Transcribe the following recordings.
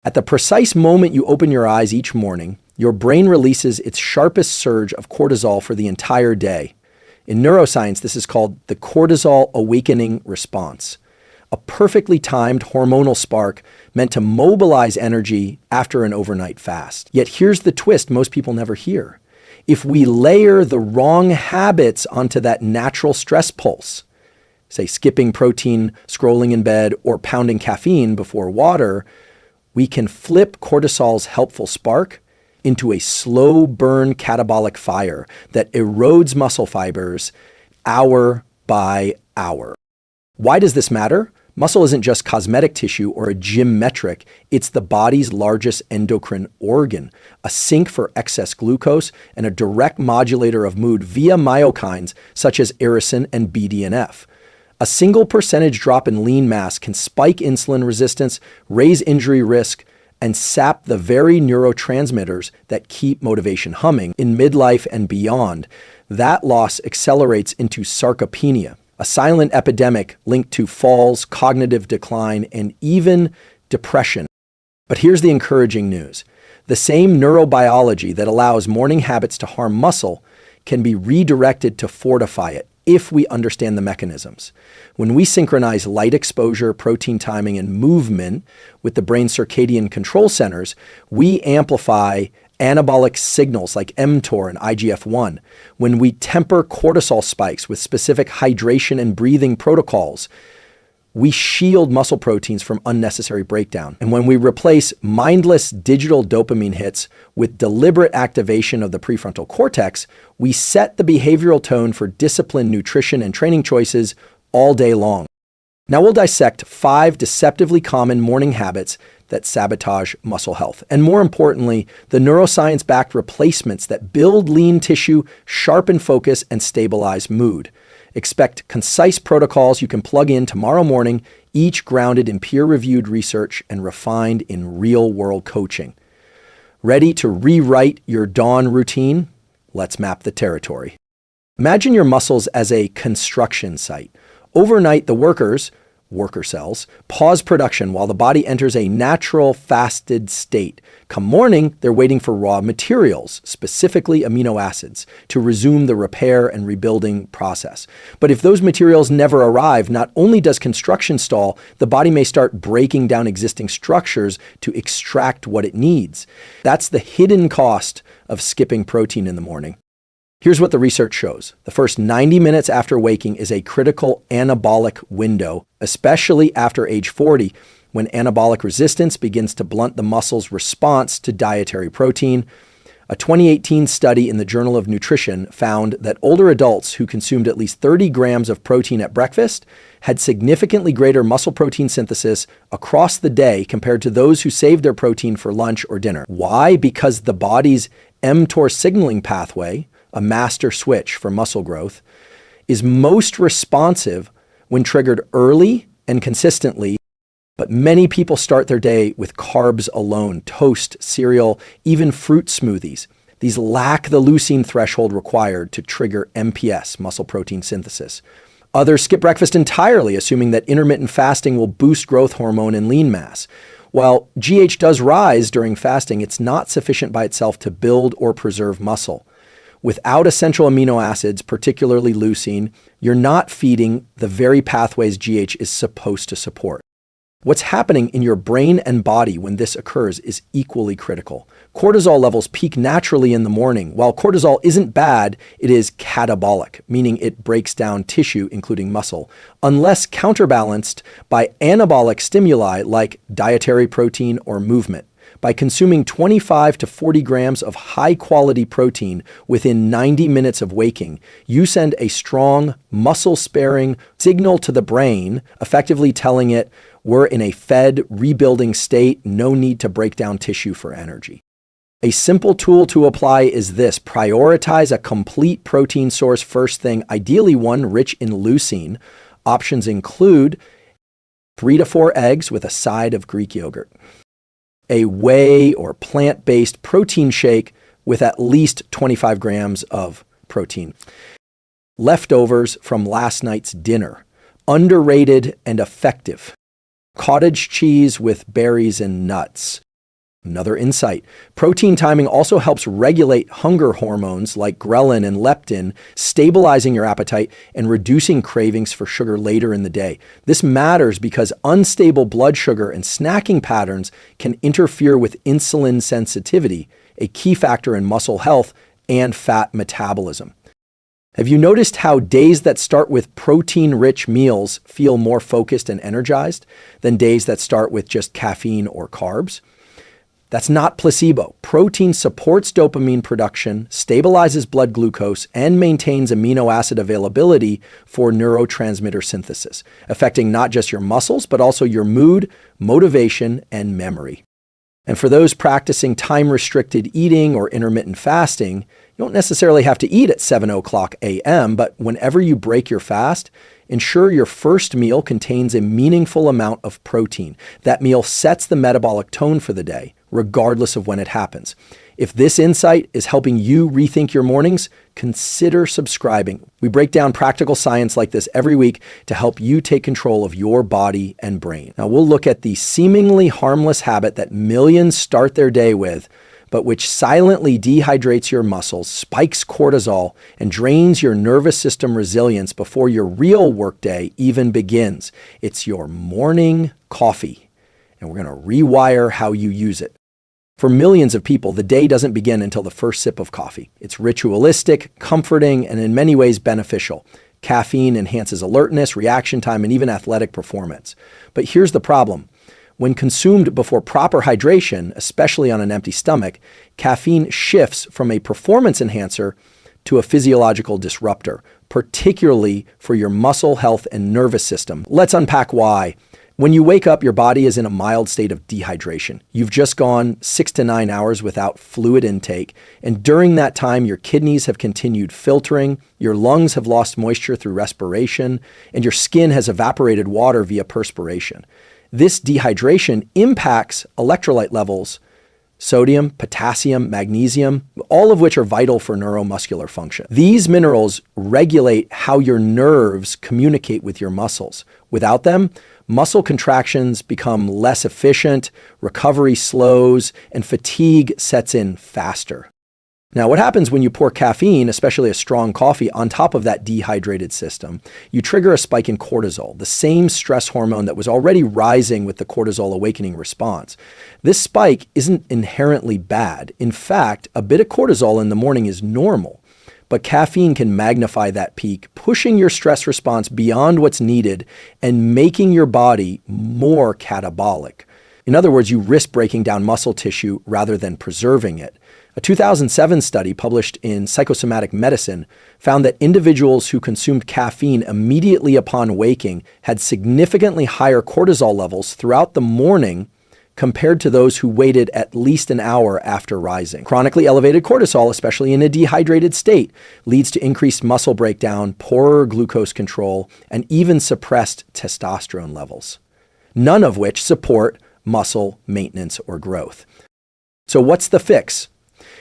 At the precise moment you open your eyes each morning, your brain releases its sharpest surge of cortisol for the entire day. In neuroscience, this is called the cortisol awakening response, a perfectly timed hormonal spark meant to mobilize energy after an overnight fast. Yet here's the twist most people never hear. If we layer the wrong habits onto that natural stress pulse, say skipping protein, scrolling in bed, or pounding caffeine before water, we can flip cortisol's helpful spark into a slow burn catabolic fire that erodes muscle fibers hour by hour. Why does this matter? Muscle isn't just cosmetic tissue or a gym metric, it's the body's largest endocrine organ, a sink for excess glucose and a direct modulator of mood via myokines such as irisin and BDNF. A single percentage drop in lean mass can spike insulin resistance, raise injury risk, and sap the very neurotransmitters that keep motivation humming. In midlife and beyond, that loss accelerates into sarcopenia, a silent epidemic linked to falls, cognitive decline, and even depression. But here's the encouraging news. The same neurobiology that allows morning habits to harm muscle can be redirected to fortify it if we understand the mechanisms. When we synchronize light exposure, protein timing, and movement with the brain's circadian control centers, we amplify anabolic signals like mTOR and IGF-1. When we temper cortisol spikes with specific hydration and breathing protocols, we shield muscle proteins from unnecessary breakdown. And when we replace mindless digital dopamine hits with deliberate activation of the prefrontal cortex, we set the behavioral tone for disciplined nutrition and training choices all day long. Now we'll dissect 5 deceptively common morning habits that sabotage muscle health. And more importantly, the neuroscience-backed replacements that build lean tissue, sharpen focus, and stabilize mood. Expect concise protocols you can plug in tomorrow morning, each grounded in peer-reviewed research and refined in real-world coaching. Ready to rewrite your dawn routine? Let's map the territory. Imagine your muscles as a construction site. Overnight, the worker cells, pause production while the body enters a natural fasted state. Come morning, they're waiting for raw materials, specifically amino acids, to resume the repair and rebuilding process. But if those materials never arrive, not only does construction stall, the body may start breaking down existing structures to extract what it needs. That's the hidden cost of skipping protein in the morning. Here's what the research shows. The first 90 minutes after waking is a critical anabolic window, especially after age 40, when anabolic resistance begins to blunt the muscle's response to dietary protein. A 2018 study in the Journal of Nutrition found that older adults who consumed at least 30 grams of protein at breakfast had significantly greater muscle protein synthesis across the day compared to those who saved their protein for lunch or dinner. Why? Because the body's mTOR signaling pathway, a master switch for muscle growth, is most responsive when triggered early and consistently. But many people start their day with carbs alone, toast, cereal, even fruit smoothies. These lack the leucine threshold required to trigger MPS, muscle protein synthesis. Others skip breakfast entirely, assuming that intermittent fasting will boost growth hormone and lean mass. While GH does rise during fasting, it's not sufficient by itself to build or preserve muscle. Without essential amino acids, particularly leucine, you're not feeding the very pathways GH is supposed to support. What's happening in your brain and body when this occurs is equally critical. Cortisol levels peak naturally in the morning. While cortisol isn't bad, it is catabolic, meaning it breaks down tissue, including muscle, unless counterbalanced by anabolic stimuli like dietary protein or movement. By consuming 25 to 40 grams of high-quality protein within 90 minutes of waking, you send a strong, muscle-sparing signal to the brain, effectively telling it, we're in a fed, rebuilding state, no need to break down tissue for energy. A simple tool to apply is this: prioritize a complete protein source first thing, ideally one rich in leucine. Options include 3 to 4 eggs with a side of Greek yogurt, a whey or plant-based protein shake with at least 25 grams of protein, leftovers from last night's dinner, underrated and effective, cottage cheese with berries and nuts, Another insight: protein timing also helps regulate hunger hormones like ghrelin and leptin, stabilizing your appetite and reducing cravings for sugar later in the day. This matters because unstable blood sugar and snacking patterns can interfere with insulin sensitivity, a key factor in muscle health and fat metabolism. Have you noticed how days that start with protein-rich meals feel more focused and energized than days that start with just caffeine or carbs? That's not placebo. Protein supports dopamine production, stabilizes blood glucose, and maintains amino acid availability for neurotransmitter synthesis, affecting not just your muscles, but also your mood, motivation, and memory. And for those practicing time-restricted eating or intermittent fasting, you don't necessarily have to eat at 7:00 a.m., but whenever you break your fast, ensure your first meal contains a meaningful amount of protein. That meal sets the metabolic tone for the day, regardless of when it happens. If this insight is helping you rethink your mornings, consider subscribing. We break down practical science like this every week to help you take control of your body and brain. Now, we'll look at the seemingly harmless habit that millions start their day with, but which silently dehydrates your muscles, spikes cortisol, and drains your nervous system resilience before your real workday even begins. It's your morning coffee, and we're going to rewire how you use it. For millions of people, the day doesn't begin until the first sip of coffee. It's ritualistic, comforting, and in many ways beneficial. Caffeine enhances alertness, reaction time, and even athletic performance. But here's the problem. When consumed before proper hydration, especially on an empty stomach, caffeine shifts from a performance enhancer to a physiological disruptor, particularly for your muscle health and nervous system. Let's unpack why. When you wake up, your body is in a mild state of dehydration. You've just gone 6 to 9 hours without fluid intake, and during that time, your kidneys have continued filtering, your lungs have lost moisture through respiration, and your skin has evaporated water via perspiration. This dehydration impacts electrolyte levels, sodium, potassium, magnesium, all of which are vital for neuromuscular function. These minerals regulate how your nerves communicate with your muscles. Without them, muscle contractions become less efficient, recovery slows, and fatigue sets in faster. Now, what happens when you pour caffeine, especially a strong coffee, on top of that dehydrated system? You trigger a spike in cortisol, the same stress hormone that was already rising with the cortisol awakening response. This spike isn't inherently bad. In fact, a bit of cortisol in the morning is normal, but caffeine can magnify that peak, pushing your stress response beyond what's needed and making your body more catabolic. In other words, you risk breaking down muscle tissue rather than preserving it. A 2007 study published in Psychosomatic Medicine found that individuals who consumed caffeine immediately upon waking had significantly higher cortisol levels throughout the morning compared to those who waited at least an hour after rising. Chronically elevated cortisol, especially in a dehydrated state, leads to increased muscle breakdown, poorer glucose control, and even suppressed testosterone levels, none of which support muscle maintenance or growth. So what's the fix?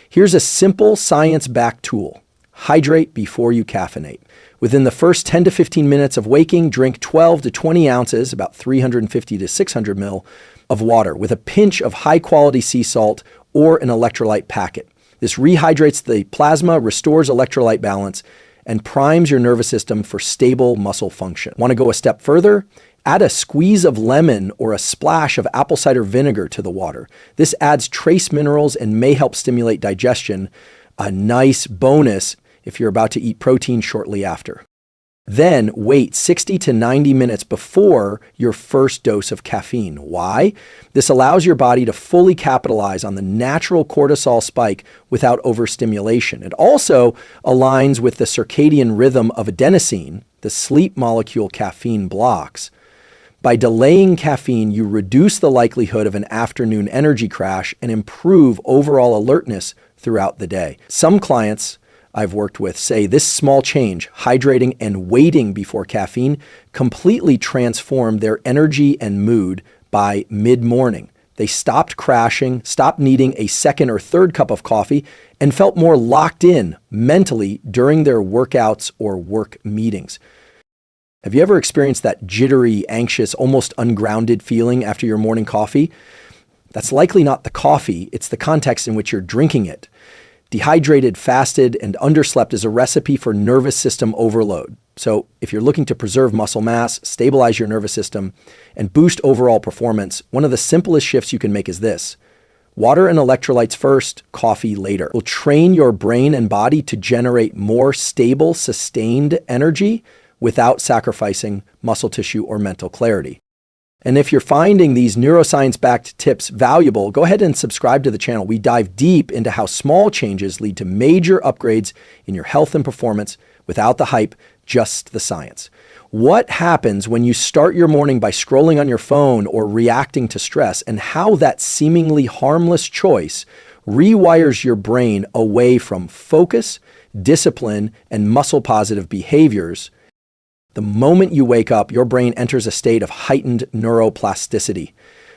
Here's a simple science-backed tool. Hydrate before you caffeinate. Within the first 10 to 15 minutes of waking, drink 12 to 20 ounces, about 350 to 600 ml, of water with a pinch of high-quality sea salt or an electrolyte packet. This rehydrates the plasma, restores electrolyte balance, and primes your nervous system for stable muscle function. Want to go a step further? Add a squeeze of lemon or a splash of apple cider vinegar to the water. This adds trace minerals and may help stimulate digestion, a nice bonus if you're about to eat protein shortly after. Then wait 60 to 90 minutes before your first dose of caffeine. Why? This allows your body to fully capitalize on the natural cortisol spike without overstimulation. It also aligns with the circadian rhythm of adenosine, the sleep molecule caffeine blocks. By delaying caffeine, you reduce the likelihood of an afternoon energy crash and improve overall alertness throughout the day. Some clients I've worked with say this small change, hydrating and waiting before caffeine, completely transformed their energy and mood by mid-morning. They stopped crashing, stopped needing a second or third cup of coffee, and felt more locked in mentally during their workouts or work meetings. Have you ever experienced that jittery, anxious, almost ungrounded feeling after your morning coffee? That's likely not the coffee, it's the context in which you're drinking it. Dehydrated, fasted, and underslept is a recipe for nervous system overload. So if you're looking to preserve muscle mass, stabilize your nervous system, and boost overall performance, one of the simplest shifts you can make is this. Water and electrolytes first, coffee later. It will train your brain and body to generate more stable, sustained energy without sacrificing muscle tissue or mental clarity. And if you're finding these neuroscience-backed tips valuable, go ahead and subscribe to the channel. We dive deep into how small changes lead to major upgrades in your health and performance without the hype, just the science. What happens when you start your morning by scrolling on your phone or reacting to stress, and how that seemingly harmless choice rewires your brain away from focus, discipline, and muscle-positive behaviors. The moment you wake up, your brain enters a state of heightened neuroplasticity.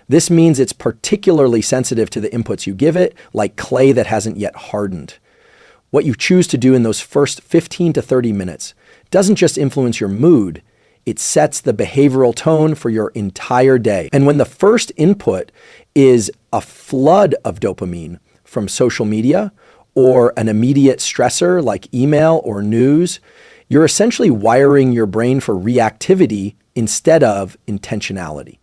This means it's particularly sensitive to the inputs you give it, like clay that hasn't yet hardened. What you choose to do in those first 15 to 30 minutes doesn't just influence your mood, it sets the behavioral tone for your entire day. And when the first input is a flood of dopamine from social media or an immediate stressor like email or news, you're essentially wiring your brain for reactivity instead of intentionality.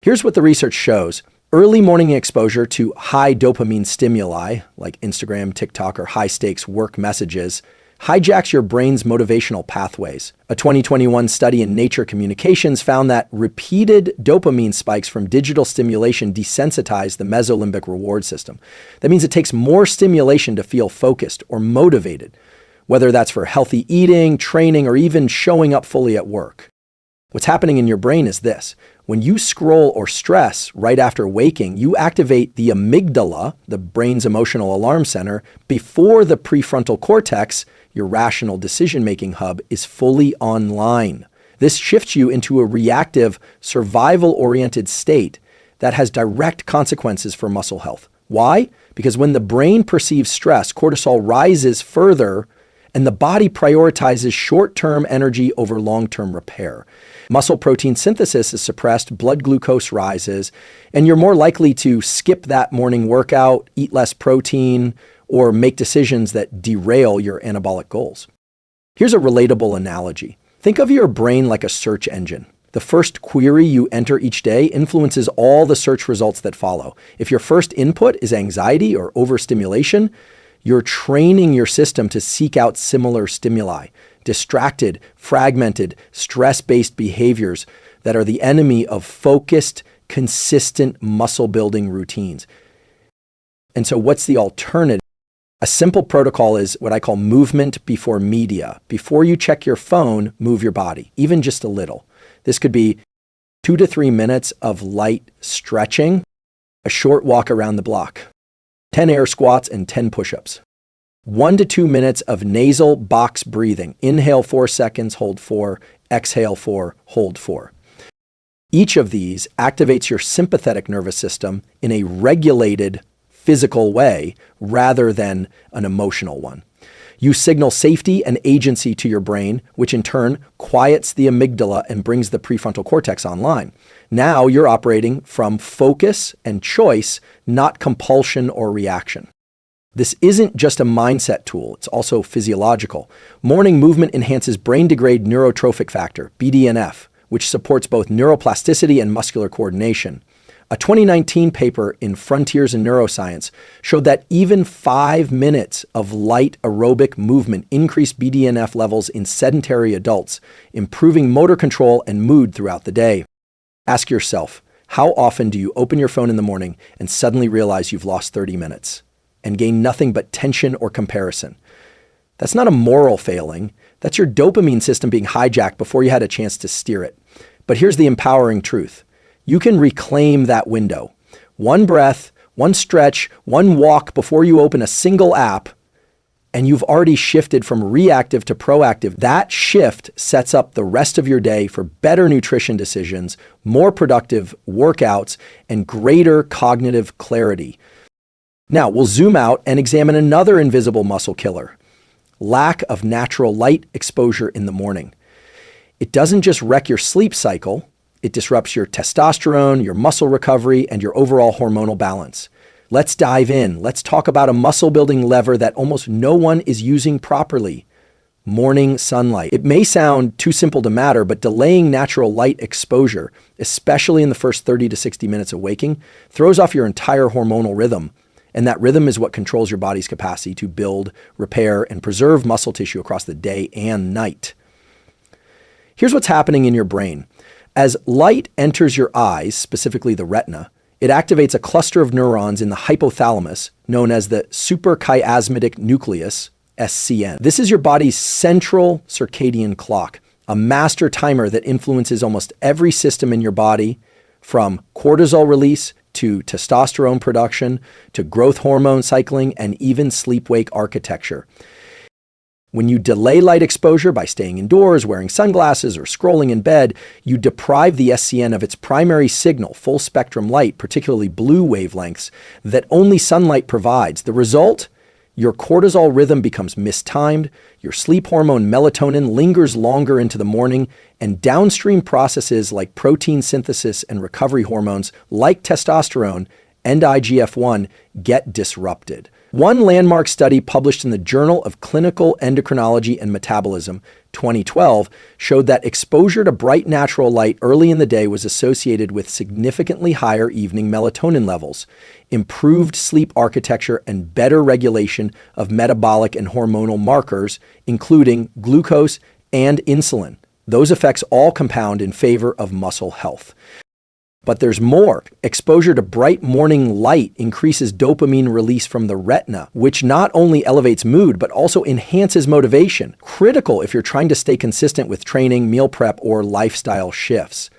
Here's what the research shows. Early morning exposure to high dopamine stimuli, like Instagram, TikTok, or high-stakes work messages, hijacks your brain's motivational pathways. A 2021 study in Nature Communications found that repeated dopamine spikes from digital stimulation desensitize the mesolimbic reward system. That means it takes more stimulation to feel focused or motivated, whether that's for healthy eating, training, or even showing up fully at work. What's happening in your brain is this. When you scroll or stress right after waking, you activate the amygdala, the brain's emotional alarm center, before the prefrontal cortex, your rational decision-making hub, is fully online. This shifts you into a reactive, survival-oriented state that has direct consequences for muscle health. Why? Because when the brain perceives stress, cortisol rises further, and the body prioritizes short-term energy over long-term repair. Muscle protein synthesis is suppressed, blood glucose rises, and you're more likely to skip that morning workout, eat less protein, or make decisions that derail your anabolic goals. Here's a relatable analogy. Think of your brain like a search engine. The first query you enter each day influences all the search results that follow. If your first input is anxiety or overstimulation, you're training your system to seek out similar stimuli, distracted, fragmented, stress-based behaviors that are the enemy of focused, consistent muscle-building routines. And so what's the alternative? A simple protocol is what I call movement before media. Before you check your phone, move your body, even just a little. This could be 2 to 3 minutes of light stretching, a short walk around the block, 10 air squats and 10 push-ups. 1 to 2 minutes of nasal box breathing. Inhale 4 seconds, hold 4, exhale 4, hold 4. Each of these activates your sympathetic nervous system in a regulated physical way rather than an emotional one. You signal safety and agency to your brain, which in turn quiets the amygdala and brings the prefrontal cortex online. Now you're operating from focus and choice, not compulsion or reaction. This isn't just a mindset tool, it's also physiological. Morning movement enhances brain-degrade neurotrophic factor, BDNF, which supports both neuroplasticity and muscular coordination. A 2019 paper in Frontiers in Neuroscience showed that even 5 minutes of light aerobic movement increased BDNF levels in sedentary adults, improving motor control and mood throughout the day. Ask yourself, how often do you open your phone in the morning and suddenly realize you've lost 30 minutes and gain nothing but tension or comparison? That's not a moral failing. That's your dopamine system being hijacked before you had a chance to steer it. But here's the empowering truth. You can reclaim that window. One breath, one stretch, one walk before you open a single app, and you've already shifted from reactive to proactive. That shift sets up the rest of your day for better nutrition decisions, more productive workouts, and greater cognitive clarity. Now, we'll zoom out and examine another invisible muscle killer: lack of natural light exposure in the morning. It doesn't just wreck your sleep cycle, It disrupts your testosterone, your muscle recovery, and your overall hormonal balance. Let's dive in. Let's talk about a muscle-building lever that almost no one is using properly: morning sunlight. It may sound too simple to matter, but delaying natural light exposure, especially in the first 30 to 60 minutes of waking, throws off your entire hormonal rhythm. And that rhythm is what controls your body's capacity to build, repair, and preserve muscle tissue across the day and night. Here's what's happening in your brain. As light enters your eyes, specifically the retina, it activates a cluster of neurons in the hypothalamus, known as the suprachiasmatic nucleus, SCN. This is your body's central circadian clock, a master timer that influences almost every system in your body, from cortisol release to testosterone production to growth hormone cycling and even sleep-wake architecture. When you delay light exposure by staying indoors, wearing sunglasses, or scrolling in bed, you deprive the SCN of its primary signal, full-spectrum light, particularly blue wavelengths, that only sunlight provides. The result? Your cortisol rhythm becomes mistimed, your sleep hormone melatonin lingers longer into the morning, and downstream processes like protein synthesis and recovery hormones like testosterone and IGF-1 get disrupted. One landmark study published in the Journal of Clinical Endocrinology and Metabolism, 2012, showed that exposure to bright natural light early in the day was associated with significantly higher evening melatonin levels, improved sleep architecture, and better regulation of metabolic and hormonal markers, including glucose and insulin. Those effects all compound in favor of muscle health. But there's more. Exposure to bright morning light increases dopamine release from the retina, which not only elevates mood, but also enhances motivation, critical if you're trying to stay consistent with training, meal prep, or lifestyle shifts.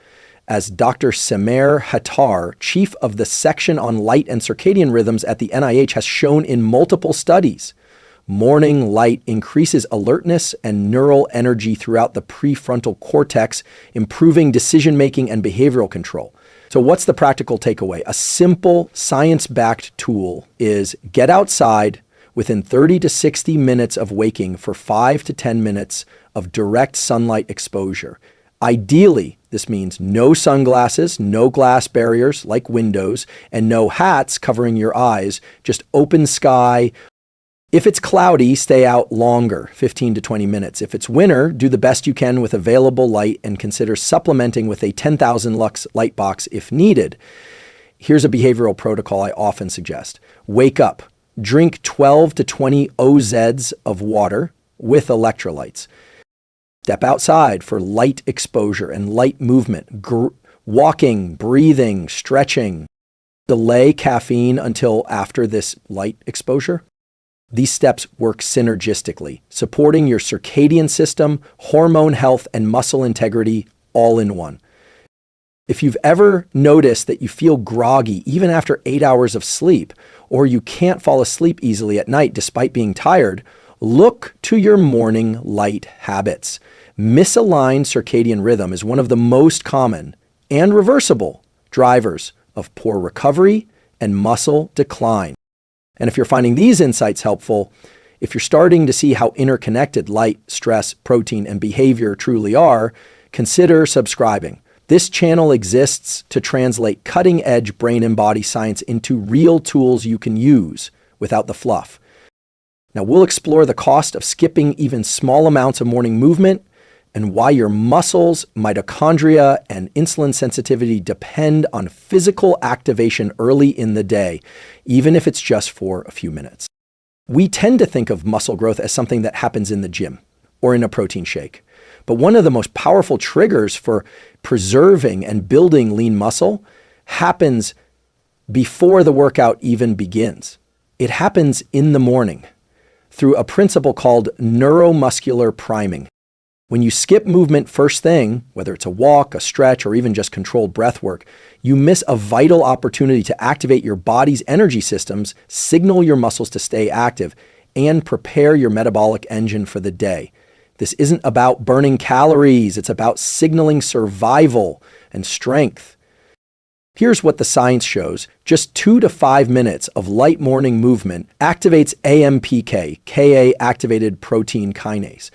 As Dr. Samer Hattar, chief of the section on light and circadian rhythms at the NIH, has shown in multiple studies, morning light increases alertness and neural energy throughout the prefrontal cortex, improving decision-making and behavioral control. So what's the practical takeaway? A simple science-backed tool is get outside within 30 to 60 minutes of waking for 5 to 10 minutes of direct sunlight exposure. Ideally, this means no sunglasses, no glass barriers like windows, and no hats covering your eyes, just open sky. If it's cloudy, stay out longer, 15 to 20 minutes. If it's winter, do the best you can with available light and consider supplementing with a 10,000 lux light box if needed. Here's a behavioral protocol I often suggest. Wake up, drink 12 to 20 OZs of water with electrolytes. Step outside for light exposure and light movement, walking, breathing, stretching. Delay caffeine until after this light exposure. These steps work synergistically, supporting your circadian system, hormone health, and muscle integrity all in one. If you've ever noticed that you feel groggy even after 8 hours of sleep, or you can't fall asleep easily at night despite being tired, look to your morning light habits. Misaligned circadian rhythm is one of the most common and reversible drivers of poor recovery and muscle decline. And if you're finding these insights helpful, if you're starting to see how interconnected light, stress, protein, and behavior truly are, consider subscribing. This channel exists to translate cutting-edge brain and body science into real tools you can use without the fluff. Now, we'll explore the cost of skipping even small amounts of morning movement and why your muscles, mitochondria, and insulin sensitivity depend on physical activation early in the day, even if it's just for a few minutes. We tend to think of muscle growth as something that happens in the gym or in a protein shake. But one of the most powerful triggers for preserving and building lean muscle happens before the workout even begins. It happens in the morning through a principle called neuromuscular priming. When you skip movement first thing, whether it's a walk, a stretch, or even just controlled breath work, you miss a vital opportunity to activate your body's energy systems, signal your muscles to stay active, and prepare your metabolic engine for the day. This isn't about burning calories, it's about signaling survival and strength. Here's what the science shows. Just 2 to 5 minutes of light morning movement activates AMPK, Ka activated protein kinase,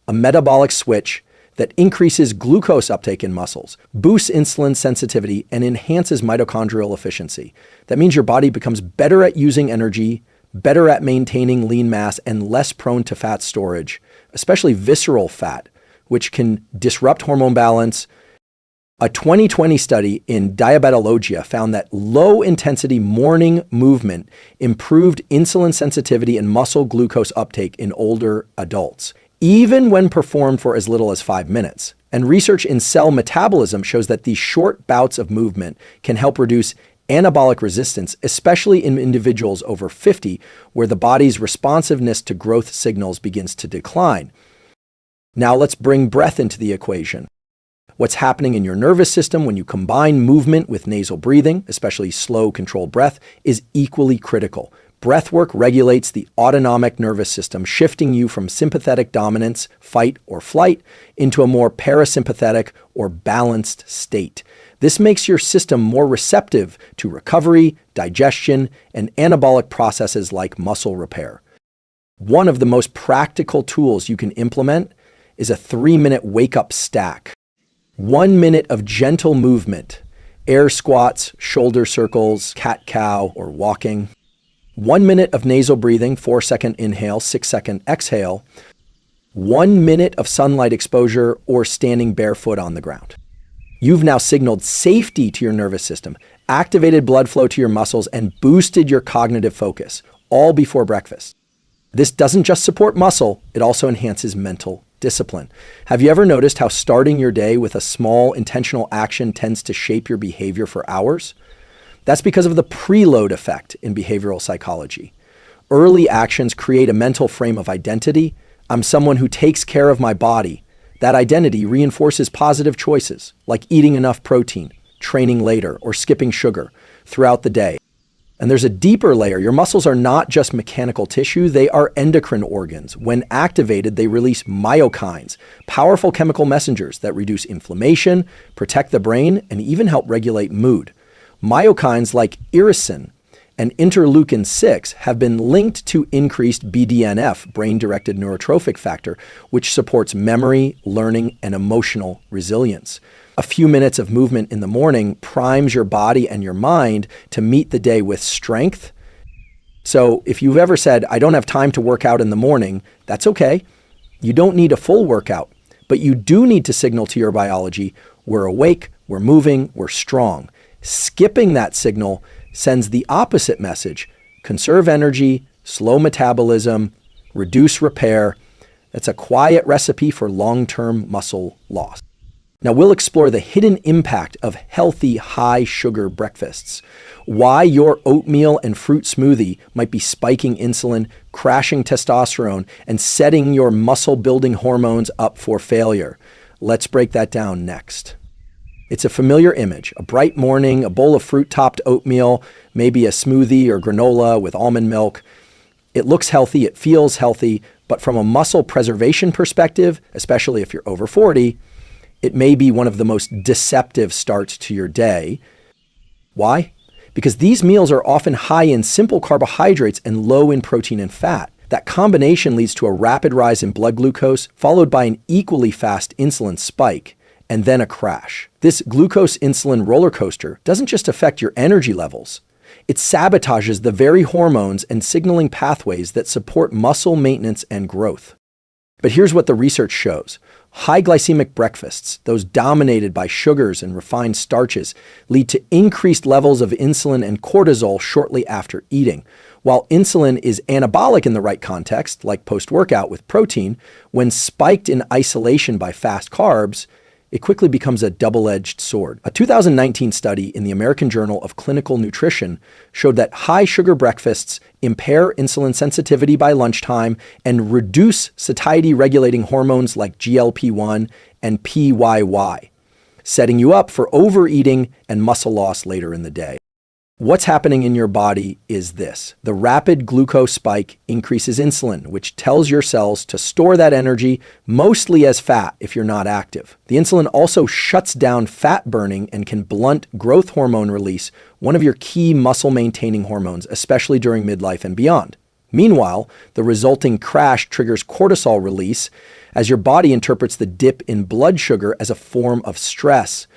a metabolic switch that increases glucose uptake in muscles, boosts insulin sensitivity, and enhances mitochondrial efficiency. That means your body becomes better at using energy, better at maintaining lean mass, and less prone to fat storage, especially visceral fat, which can disrupt hormone balance. A 2020 study in Diabetologia found that low-intensity morning movement improved insulin sensitivity and muscle glucose uptake in older adults, even when performed for as little as 5 minutes. And research in cell metabolism shows that these short bouts of movement can help reduce anabolic resistance, especially in individuals over 50, where the body's responsiveness to growth signals begins to decline. Now let's bring breath into the equation. What's happening in your nervous system when you combine movement with nasal breathing, especially slow, controlled breath, is equally critical. Breathwork regulates the autonomic nervous system, shifting you from sympathetic dominance, fight or flight, into a more parasympathetic or balanced state. This makes your system more receptive to recovery, digestion, and anabolic processes like muscle repair. One of the most practical tools you can implement is a 3-minute wake-up stack. 1 minute of gentle movement, air squats, shoulder circles, cat-cow, or walking. 1 minute of nasal breathing, 4-second inhale, 6-second exhale. 1 minute of sunlight exposure or standing barefoot on the ground. You've now signaled safety to your nervous system, activated blood flow to your muscles, and boosted your cognitive focus, all before breakfast. This doesn't just support muscle, it also enhances mental discipline. Have you ever noticed how starting your day with a small intentional action tends to shape your behavior for hours? That's because of the preload effect in behavioral psychology. Early actions create a mental frame of identity. I'm someone who takes care of my body. That identity reinforces positive choices, like eating enough protein, training later, or skipping sugar throughout the day. And there's a deeper layer. Your muscles are not just mechanical tissue, they are endocrine organs. When activated, they release myokines, powerful chemical messengers that reduce inflammation, protect the brain, and even help regulate mood. Myokines like irisin and interleukin-6 have been linked to increased BDNF, brain-directed neurotrophic factor, which supports memory, learning, and emotional resilience. A few minutes of movement in the morning primes your body and your mind to meet the day with strength. So if you've ever said, I don't have time to work out in the morning, that's okay. You don't need a full workout, but you do need to signal to your biology, we're awake, we're moving, we're strong. Skipping that signal sends the opposite message: conserve energy, slow metabolism, reduce repair. That's a quiet recipe for long-term muscle loss. Now we'll explore the hidden impact of healthy, high-sugar breakfasts, why your oatmeal and fruit smoothie might be spiking insulin, crashing testosterone, and setting your muscle-building hormones up for failure. Let's break that down next. It's a familiar image: a bright morning, a bowl of fruit-topped oatmeal, maybe a smoothie or granola with almond milk. It looks healthy, it feels healthy, but from a muscle preservation perspective, especially if you're over 40, it may be one of the most deceptive starts to your day. Why? Because these meals are often high in simple carbohydrates and low in protein and fat. That combination leads to a rapid rise in blood glucose, followed by an equally fast insulin spike, and then a crash. This glucose-insulin roller coaster doesn't just affect your energy levels. It sabotages the very hormones and signaling pathways that support muscle maintenance and growth. But here's what the research shows. High glycemic breakfasts, those dominated by sugars and refined starches, lead to increased levels of insulin and cortisol shortly after eating. While insulin is anabolic in the right context, like post-workout with protein, when spiked in isolation by fast carbs, it quickly becomes a double-edged sword. A 2019 study in the American Journal of Clinical Nutrition showed that high sugar breakfasts impair insulin sensitivity by lunchtime and reduce satiety-regulating hormones like GLP-1 and PYY, setting you up for overeating and muscle loss later in the day. What's happening in your body is this. The rapid glucose spike increases insulin, which tells your cells to store that energy, mostly as fat if you're not active. The insulin also shuts down fat burning and can blunt growth hormone release, one of your key muscle-maintaining hormones, especially during midlife and beyond. Meanwhile, the resulting crash triggers cortisol release as your body interprets the dip in blood sugar as a form of stress.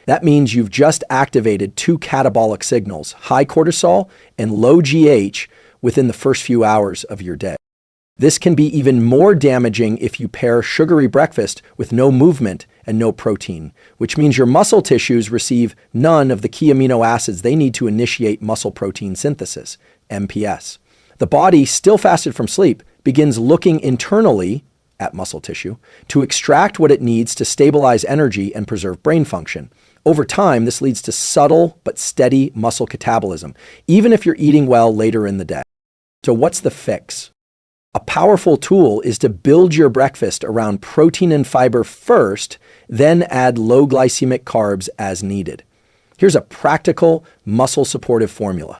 That means you've just activated two catabolic signals, high cortisol and low GH, within the first few hours of your day. This can be even more damaging if you pair sugary breakfast with no movement and no protein, which means your muscle tissues receive none of the key amino acids they need to initiate muscle protein synthesis, MPS. The body, still fasted from sleep, begins looking internally at muscle tissue to extract what it needs to stabilize energy and preserve brain function. Over time, this leads to subtle but steady muscle catabolism, even if you're eating well later in the day. So what's the fix? A powerful tool is to build your breakfast around protein and fiber first, then add low glycemic carbs as needed. Here's a practical, muscle-supportive formula.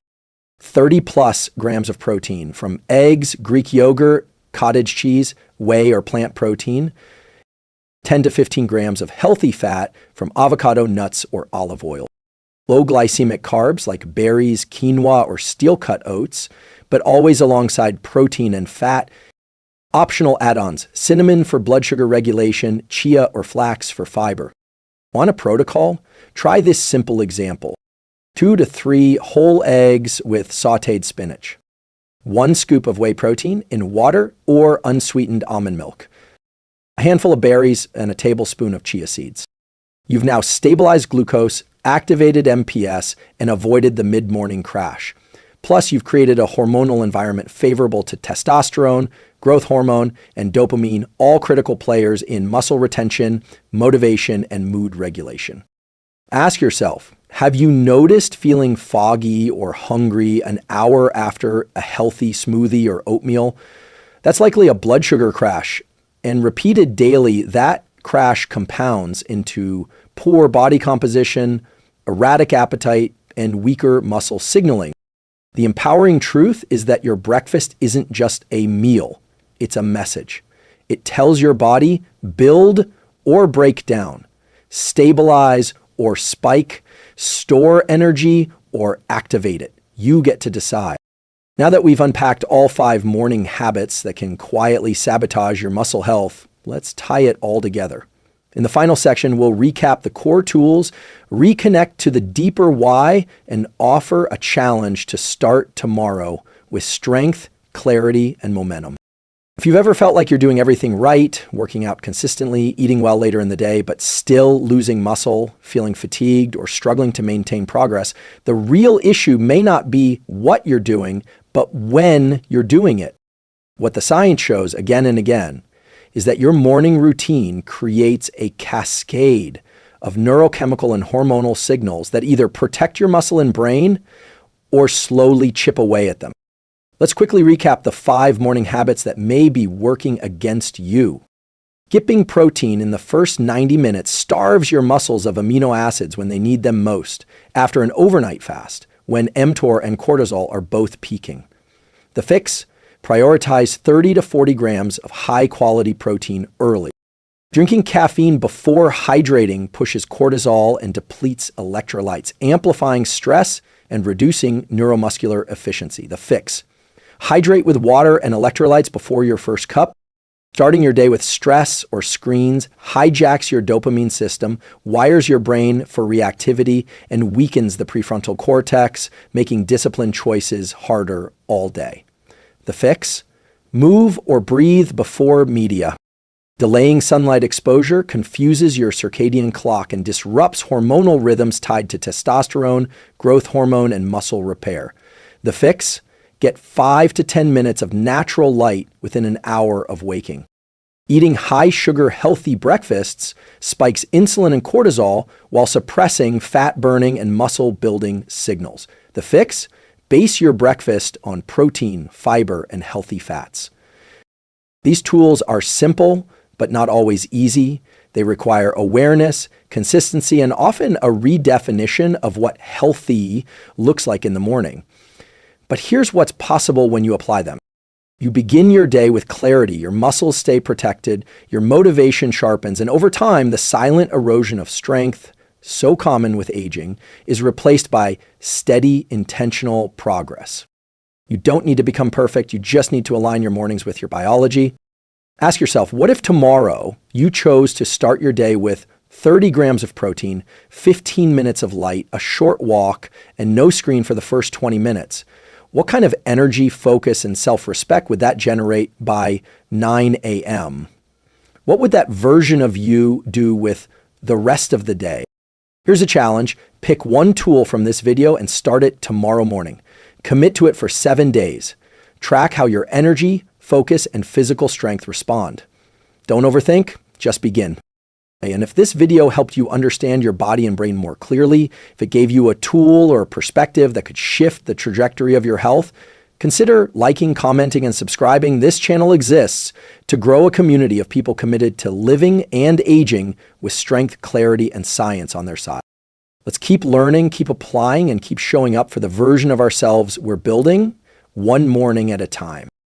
30 plus grams of protein from eggs, Greek yogurt, cottage cheese, whey or plant protein. 10 to 15 grams of healthy fat from avocado, nuts, or olive oil. Low glycemic carbs like berries, quinoa, or steel-cut oats, but always alongside protein and fat. Optional add-ons, cinnamon for blood sugar regulation, chia or flax for fiber. Want a protocol? Try this simple example. 2 to 3 whole eggs with sautéed spinach. 1 scoop of whey protein in water or unsweetened almond milk. A handful of berries and a tablespoon of chia seeds. You've now stabilized glucose, activated MPS, and avoided the mid-morning crash. Plus, you've created a hormonal environment favorable to testosterone, growth hormone, and dopamine, all critical players in muscle retention, motivation, and mood regulation. Ask yourself, have you noticed feeling foggy or hungry an hour after a healthy smoothie or oatmeal? That's likely a blood sugar crash, and repeated daily, that crash compounds into poor body composition, erratic appetite, and weaker muscle signaling. The empowering truth is that your breakfast isn't just a meal, it's a message. It tells your body, build or break down, stabilize or spike, store energy or activate it. You get to decide. Now that we've unpacked all 5 morning habits that can quietly sabotage your muscle health, let's tie it all together. In the final section, we'll recap the core tools, reconnect to the deeper why, and offer a challenge to start tomorrow with strength, clarity, and momentum. If you've ever felt like you're doing everything right, working out consistently, eating well later in the day, but still losing muscle, feeling fatigued, or struggling to maintain progress, the real issue may not be what you're doing, but when you're doing it. What the science shows again and again is that your morning routine creates a cascade of neurochemical and hormonal signals that either protect your muscle and brain or slowly chip away at them. Let's quickly recap the 5 morning habits that may be working against you. Skipping protein in the first 90 minutes starves your muscles of amino acids when they need them most after an overnight fast, when mTOR and cortisol are both peaking. The fix? Prioritize 30 to 40 grams of high-quality protein early. Drinking caffeine before hydrating pushes cortisol and depletes electrolytes, amplifying stress and reducing neuromuscular efficiency. The fix: hydrate with water and electrolytes before your first cup. Starting your day with stress or screens hijacks your dopamine system, wires your brain for reactivity, and weakens the prefrontal cortex, making disciplined choices harder all day. The fix? Move or breathe before media. Delaying sunlight exposure confuses your circadian clock and disrupts hormonal rhythms tied to testosterone, growth hormone, and muscle repair. The fix? Get 5 to 10 minutes of natural light within an hour of waking. Eating high-sugar, healthy breakfasts spikes insulin and cortisol while suppressing fat-burning and muscle-building signals. The fix? Base your breakfast on protein, fiber, and healthy fats. These tools are simple, but not always easy. They require awareness, consistency, and often a redefinition of what healthy looks like in the morning. But here's what's possible when you apply them. You begin your day with clarity, your muscles stay protected, your motivation sharpens, and over time, the silent erosion of strength, so common with aging, is replaced by steady, intentional progress. You don't need to become perfect. You just need to align your mornings with your biology. Ask yourself, what if tomorrow you chose to start your day with 30 grams of protein, 15 minutes of light, a short walk, and no screen for the first 20 minutes? What kind of energy, focus, and self-respect would that generate by 9 a.m.? What would that version of you do with the rest of the day? Here's a challenge. Pick one tool from this video and start it tomorrow morning. Commit to it for 7 days. Track how your energy, focus, and physical strength respond. Don't overthink, just begin. And if this video helped you understand your body and brain more clearly, if it gave you a tool or a perspective that could shift the trajectory of your health, consider liking, commenting, and subscribing. This channel exists to grow a community of people committed to living and aging with strength, clarity, and science on their side. Let's keep learning, keep applying, and keep showing up for the version of ourselves we're building, one morning at a time.